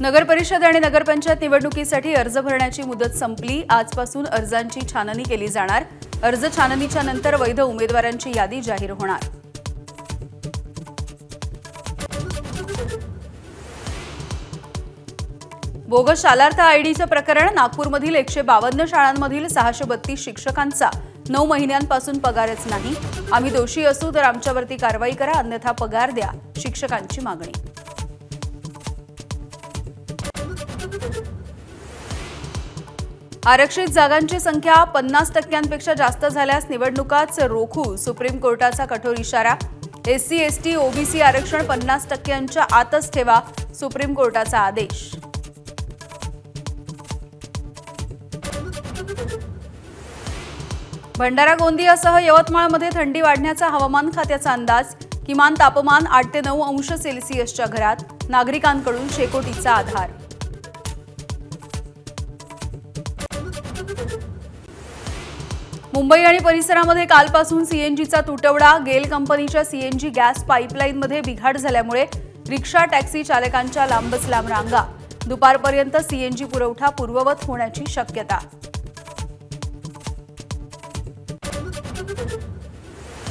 नगर परिषद आणि नगरपंचायत निवडणुकीसाठी अर्ज भरण्याची मुदत संपली। आजपासून अर्जांची छाननी केली जाणार। अर्ज छाननीच्या नंतर वैध उमेदवारांची यादी जाहीर होणार। बोगस शालार्थ आयडीचे प्रकरण। नागपूरमधील 152 शाळांमधील 632 शिक्षकांचा 9 महिन्यांपासून पगारच नाही। आम्ही दोषी असू तर आमच्यावरती कारवाई करा, अन्यथा पगार द्या, शिक्षकांची मागणी। आरक्षित जागांची संख्या 50% जास्त झाल्यास निवडणुकाच रोखू, सुप्रीम कोर्टाचा कठोर इशारा। एससी एसटी ओबीसी आरक्षण 50% आतच ठेवा, सुप्रीम कोर्टाचा आदेश। भंडारा गोंदियासह यवतमाळमध्ये थंडी वाढण्याचा हवामान खात्याचा अंदाज। किमान तापमान 8 ते 9 अंश सेल्सिअसच्या घरात, नागरिकांकडून शेकोटीचा आधार। मुंबई आणि परिसरामध्ये कालपासून सीएनजीचा तुटवडा। गेल कंपनीच्या सीएनजी गॅस पाईपलाईनमध्ये बिघाड झाल्यामुळे रिक्षा टॅक्सी चालकांच्या लांबच लांब रांगा। दुपारपर्यंत सीएनजी पुरवठा पूर्ववत होण्याची शक्यता।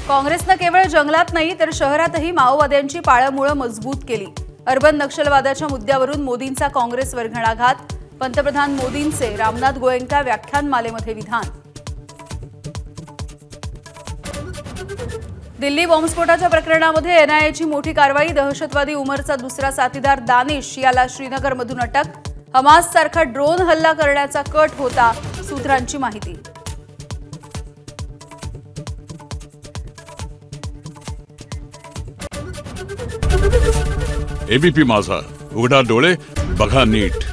काँग्रेसनं केवळ जंगलात नाही तर शहरातही माओवाद्यांची पाळंमुळं मजबूत केली। अर्बन नक्षलवादाच्या मुद्द्यावरून मोदींचा काँग्रेसवर घणाघात। पंतप्रधान मोदींचे रामनाथ गोयंका व्याख्यानमालेमध्ये विधान। दिल्ली बॉम्बस्फोटाच्या प्रकरणामध्ये एनआयएची मोठी कारवाई। दहशतवादी उमरचा दुसरा साथीदार दानिश याला श्रीनगरमधून अटक। हमाससारखा ड्रोन हल्ला करण्याचा कट होता, सूत्रांची माहिती। एबीपी माझा, उघडा डोळे बघा नीट।